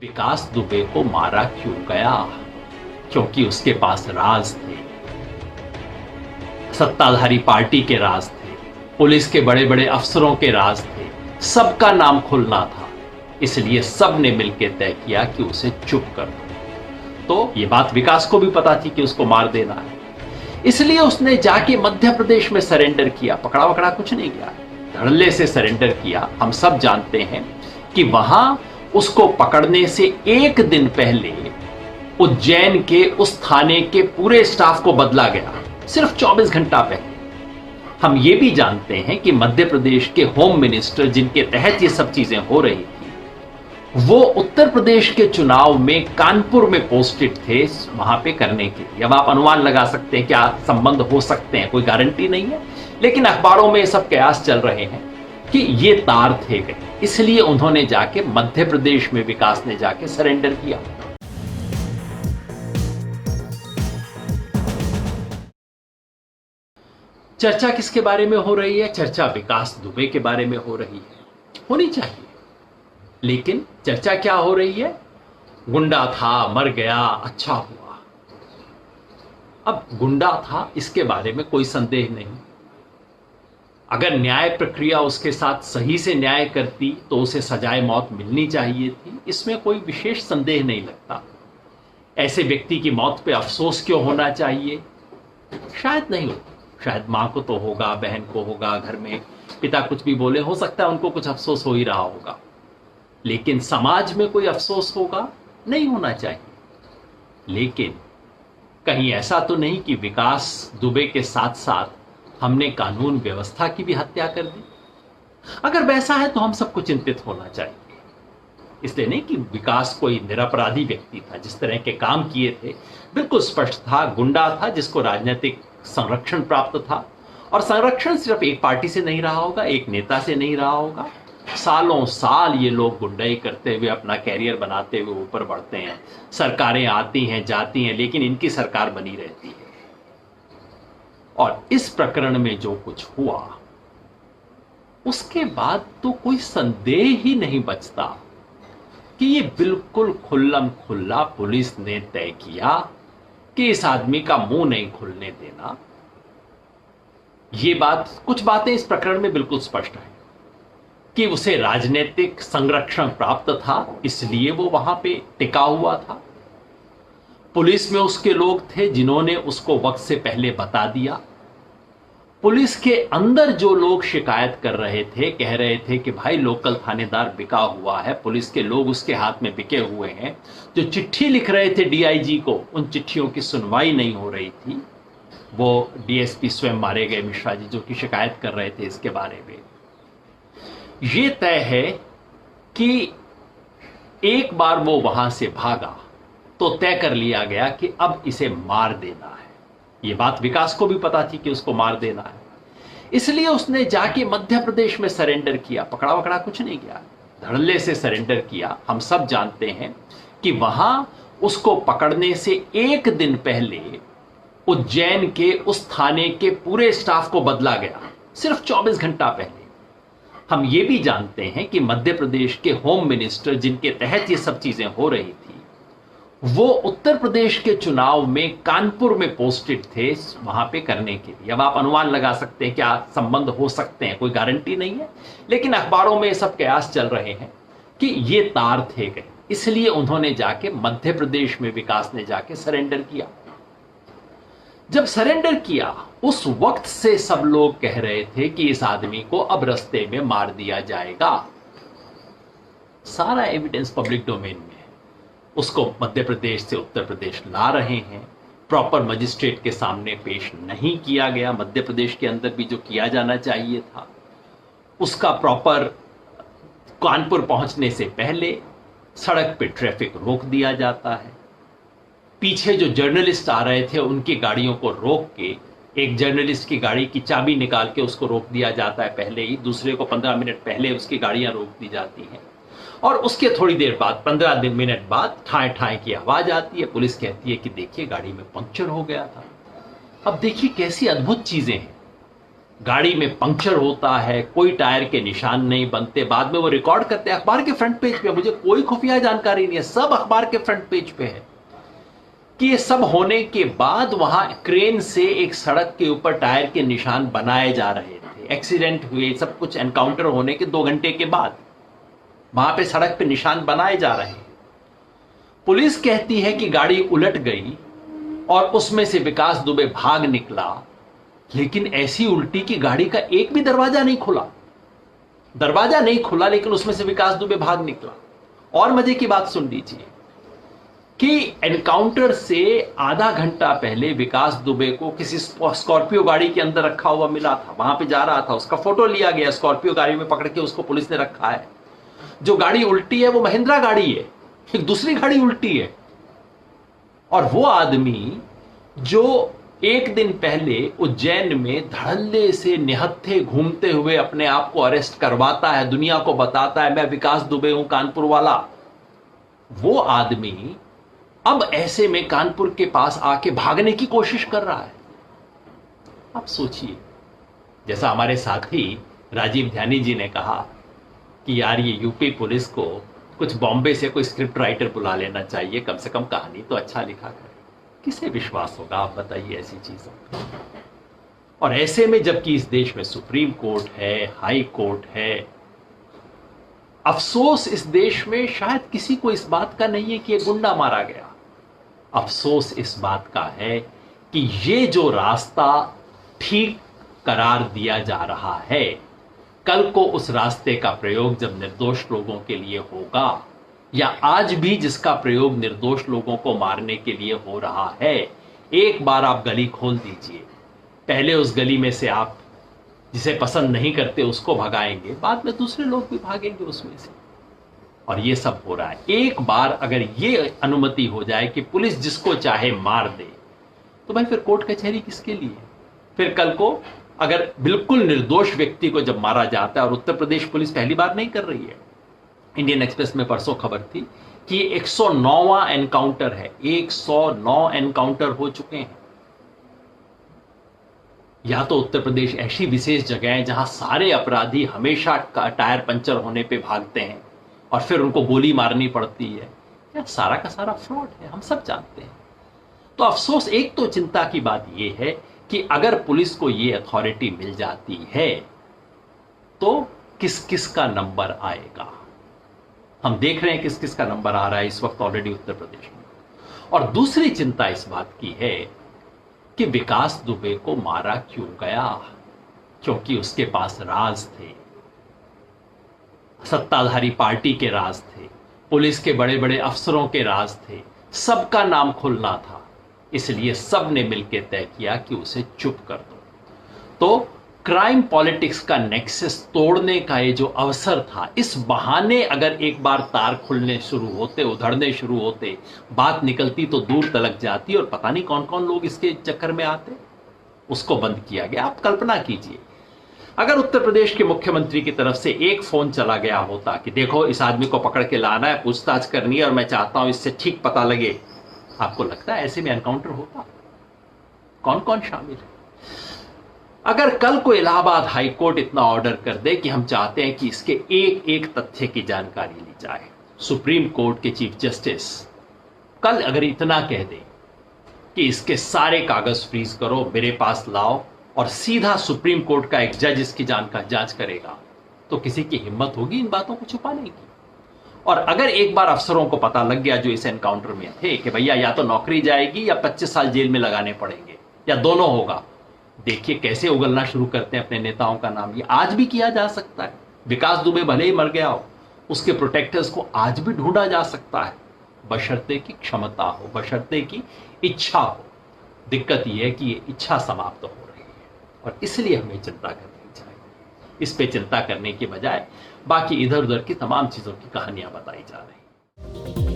विकास दुबे को मारा क्यों गया? क्योंकि उसके पास राज थे, सत्ताधारी पार्टी के राज थे, पुलिस के बड़े बड़े अफसरों के राज थे, सबका नाम खुलना था। इसलिए सब ने मिलकर तय किया कि उसे चुप कर दो। तो ये बात विकास को भी पता थी कि उसको मार देना है, इसलिए उसने जाके मध्य प्रदेश में सरेंडर किया। पकड़ा वकड़ा कुछ नहीं किया, धड़ल्ले से सरेंडर किया। हम सब जानते हैं कि वहां उसको पकड़ने से एक दिन पहले उज्जैन के उस थाने के पूरे स्टाफ को बदला गया, सिर्फ 24 घंटा पहले। हम ये भी जानते हैं कि मध्य प्रदेश के होम मिनिस्टर, जिनके तहत ये सब चीजें हो रही थी, वो उत्तर प्रदेश के चुनाव में कानपुर में पोस्टेड थे वहां पे करने के लिए। अब आप अनुमान लगा सकते हैं क्या संबंध हो सकते हैं, कोई गारंटी नहीं है, लेकिन अखबारों में सब कयास चल रहे हैं कि ये तार थे गए। इसलिए उन्होंने जाके मध्य प्रदेश में, विकास ने जाके सरेंडर किया। चर्चा किसके बारे में हो रही है? चर्चा विकास दुबे के बारे में हो रही है, होनी चाहिए, लेकिन चर्चा क्या हो रही है? गुंडा था, मर गया, अच्छा हुआ। अब गुंडा था, इसके बारे में कोई संदेह नहीं। अगर न्याय प्रक्रिया उसके साथ सही से न्याय करती तो उसे सजाए मौत मिलनी चाहिए थी, इसमें कोई विशेष संदेह नहीं लगता। ऐसे व्यक्ति की मौत पे अफसोस क्यों होना चाहिए? शायद नहीं हो, शायद मां को तो होगा, बहन को होगा, घर में पिता कुछ भी बोले, हो सकता है उनको कुछ अफसोस हो ही रहा होगा, लेकिन समाज में कोई अफसोस होगा? नहीं होना चाहिए। लेकिन कहीं ऐसा तो नहीं कि विकास दुबे के साथ साथ हमने कानून व्यवस्था की भी हत्या कर दी? अगर वैसा है तो हम सबको चिंतित होना चाहिए। इसलिए नहीं कि विकास कोई निरपराधी व्यक्ति था, जिस तरह के काम किए थे बिल्कुल स्पष्ट था। गुंडा था जिसको राजनीतिक संरक्षण प्राप्त था, और संरक्षण सिर्फ एक पार्टी से नहीं रहा होगा, एक नेता से नहीं रहा होगा। सालों साल ये लोग गुंडाई करते हुए अपना कैरियर बनाते हुए ऊपर बढ़ते हैं। सरकारें आती हैं जाती हैं, लेकिन इनकी सरकार बनी रहती है। और इस प्रकरण में जो कुछ हुआ, उसके बाद तो कोई संदेह ही नहीं बचता कि ये बिल्कुल खुल्लम खुल्ला पुलिस ने तय किया कि इस आदमी का मुंह नहीं खुलने देना। ये बात, कुछ बातें इस प्रकरण में बिल्कुल स्पष्ट है कि उसे राजनीतिक संरक्षण प्राप्त था, इसलिए वो वहां पे टिका हुआ था। पुलिस में उसके लोग थे जिन्होंने उसको वक्त से पहले बता दिया। पुलिस के अंदर जो लोग शिकायत कर रहे थे, कह रहे थे कि भाई लोकल थानेदार बिका हुआ है, पुलिस के लोग उसके हाथ में बिके हुए हैं, जो चिट्ठी लिख रहे थे डीआईजी को, उन चिट्ठियों की सुनवाई नहीं हो रही थी। वो डीएसपी स्वयं मारे गए, मिश्रा जी, जो कि शिकायत कर रहे थे इसके बारे में। ये तय है कि एक बार वो वहां से भागा तो तय कर लिया गया कि अब इसे मार देना है। ये बात विकास को भी पता थी कि उसको मार देना है, इसलिए उसने जाके मध्य प्रदेश में सरेंडर किया। पकड़ा वकड़ा कुछ नहीं किया, धड़ल्ले से सरेंडर किया। हम सब जानते हैं कि वहां उसको पकड़ने से एक दिन पहले उज्जैन के उस थाने के पूरे स्टाफ को बदला गया, सिर्फ 24 घंटा पहले। हम ये भी जानते हैं कि मध्य प्रदेश के होम मिनिस्टर, जिनके तहत ये सब चीजें हो रही थी, वो उत्तर प्रदेश के चुनाव में कानपुर में पोस्टेड थे वहां पे करने के लिए। अब आप अनुमान लगा सकते हैं क्या संबंध हो सकते हैं, कोई गारंटी नहीं है, लेकिन अखबारों में सब कयास चल रहे हैं कि ये तार थे गए। इसलिए उन्होंने जाके मध्य प्रदेश में, विकास ने जाके सरेंडर किया। जब सरेंडर किया, उस वक्त से सब लोग कह रहे थे कि इस आदमी को अब रास्ते में मार दिया जाएगा। सारा एविडेंस पब्लिक डोमेन में, उसको मध्य प्रदेश से उत्तर प्रदेश ला रहे हैं, प्रॉपर मजिस्ट्रेट के सामने पेश नहीं किया गया। मध्य प्रदेश के अंदर भी जो किया जाना चाहिए था, उसका प्रॉपर कानपुर पहुंचने से पहले सड़क पे ट्रैफिक रोक दिया जाता है। पीछे जो जर्नलिस्ट आ रहे थे उनकी गाड़ियों को रोक के, एक जर्नलिस्ट की गाड़ी की चाबी निकाल के उसको रोक दिया जाता है पहले ही, दूसरे को 15 मिनट पहले उसकी गाड़ियां रोक दी जाती हैं, और उसके थोड़ी देर बाद, 15 मिनट बाद ठाए ठाए की आवाज आती है। पुलिस कहती है कि देखिए गाड़ी में पंक्चर हो गया था। अब देखिए कैसी अद्भुत चीजें हैं गाड़ी में पंक्चर होता है, कोई टायर के निशान नहीं बनते, बाद में वो रिकॉर्ड करते हैं अखबार के फ्रंट पेज पे। मुझे कोई खुफिया जानकारी नहीं है, सब अखबार के फ्रंट पेज पे है कि ये सब होने के बाद वहां क्रेन से एक सड़क के ऊपर टायर के निशान बनाए जा रहे थे। एक्सीडेंट हुए, सब कुछ एनकाउंटर होने के 2 घंटे के बाद वहां पे सड़क पे निशान बनाए जा रहे हैं। पुलिस कहती है कि गाड़ी उलट गई और उसमें से विकास दुबे भाग निकला, लेकिन ऐसी उल्टी की गाड़ी का एक भी दरवाजा नहीं खुला। दरवाजा नहीं खुला लेकिन उसमें से विकास दुबे भाग निकला। और मजे की बात सुन लीजिए कि एनकाउंटर से आधा घंटा पहले विकास दुबे को किसी स्कॉर्पियो गाड़ी के अंदर रखा हुआ मिला था, वहां पे जा रहा था, उसका फोटो लिया गया, स्कॉर्पियो गाड़ी में पकड़ के उसको पुलिस ने रखा है। जो गाड़ी उल्टी है वो महिंद्रा गाड़ी है, एक दूसरी गाड़ी उल्टी है। और वो आदमी जो एक दिन पहले उज्जैन में धड़ल्ले से निहत्थे घूमते हुए अपने आप को अरेस्ट करवाता है, दुनिया को बताता है मैं विकास दुबे हूं कानपुर वाला, वो आदमी अब ऐसे में कानपुर के पास आके भागने की कोशिश कर रहा है। आप सोचिए, जैसा हमारे साथी राजीव ध्यानी जी ने कहा कि यार ये यूपी पुलिस को कुछ बॉम्बे से कोई स्क्रिप्ट राइटर बुला लेना चाहिए, कम से कम कहानी तो अच्छा लिखा करे। किसे विश्वास होगा आप बताइए ऐसी चीजों। और ऐसे में जबकि इस देश में सुप्रीम कोर्ट है, हाई कोर्ट है, अफसोस इस देश में शायद किसी को इस बात का नहीं है कि ये गुंडा मारा गया। अफसोस इस बात का है कि ये जो रास्ता ठीक करार दिया जा रहा है, कल को उस रास्ते का प्रयोग जब निर्दोष लोगों के लिए होगा, या आज भी जिसका प्रयोग निर्दोष लोगों को मारने के लिए हो रहा है, एक बार आप गली खोल दीजिए, पहले उस गली में से आप जिसे पसंद नहीं करते उसको भगाएंगे, बाद में दूसरे लोग भी भागेंगे उसमें से। और ये सब हो रहा है। एक बार अगर ये अनुमति हो जाए कि पुलिस जिसको चाहे मार दे, तो भाई फिर कोर्ट कचहरी किसके लिए? फिर कल को अगर बिल्कुल निर्दोष व्यक्ति को जब मारा जाता है, और उत्तर प्रदेश पुलिस पहली बार नहीं कर रही है, इंडियन एक्सप्रेस में परसों खबर थी कि 109वां एनकाउंटर है, 109 एनकाउंटर हो चुके हैं। या तो उत्तर प्रदेश ऐसी विशेष जगह है जहां सारे अपराधी हमेशा टायर पंचर होने पे भागते हैं और फिर उनको गोली मारनी पड़ती है, या सारा का सारा फ्रॉड है, हम सब जानते हैं। तो अफसोस, एक तो चिंता की बात यह है कि अगर पुलिस को यह अथॉरिटी मिल जाती है तो किस किस का नंबर आएगा। हम देख रहे हैं किस किस का नंबर आ रहा है इस वक्त ऑलरेडी उत्तर प्रदेश में। और दूसरी चिंता इस बात की है कि विकास दुबे को मारा क्यों गया, क्योंकि उसके पास राज थे, सत्ताधारी पार्टी के राज थे, पुलिस के बड़े बड़े अफसरों के राज थे, सबका नाम खुलना था। इसलिए सब ने मिलकर तय किया कि उसे चुप कर दो। तो क्राइम पॉलिटिक्स का नेक्सस तोड़ने का ये जो अवसर था, इस बहाने अगर एक बार तार खुलने शुरू होते, उधड़ने शुरू होते, बात निकलती तो दूर तलक जाती और पता नहीं कौन कौन लोग इसके चक्कर में आते। उसको बंद किया गया। आप कल्पना कीजिए अगर उत्तर प्रदेश के मुख्यमंत्री की तरफ से एक फोन चला गया होता कि देखो इस आदमी को पकड़ के लाना है, पूछताछ करनी है और मैं चाहता हूं इससे ठीक पता लगे, आपको लगता है ऐसे में एनकाउंटर होता? कौन कौन शामिल है? अगर कल को इलाहाबाद हाईकोर्ट इतना ऑर्डर कर दे कि हम चाहते हैं कि इसके एक एक तथ्य की जानकारी ली जाए, सुप्रीम कोर्ट के चीफ जस्टिस कल अगर इतना कह दे कि इसके सारे कागज फ्रीज करो, मेरे पास लाओ और सीधा सुप्रीम कोर्ट का एक जज इसकी जांच करेगा, तो किसी की हिम्मत होगी इन बातों को छुपाने की? और अगर एक बार अफसरों को पता लग गया जो इस एनकाउंटर में थे कि भैया या तो नौकरी जाएगी या 25 साल जेल में लगाने पड़ेंगे या दोनों होगा, देखिए कैसे उगलना शुरू करते हैं अपने नेताओं का नाम। ये आज भी किया जा सकता है। विकास दुबे भले ही मर गया हो, उसके प्रोटेक्टर्स को आज भी ढूंढा जा सकता है, बशर्ते की क्षमता हो, बशर्ते की इच्छा हो। दिक्कत यह है कि ये इच्छा समाप्त हो रही है और इसलिए हमें चिंता करनी चाहिए। इस पे चिंता करने के बजाय बाकी इधर उधर की तमाम चीजों की कहानियां बताई जा रही हैं।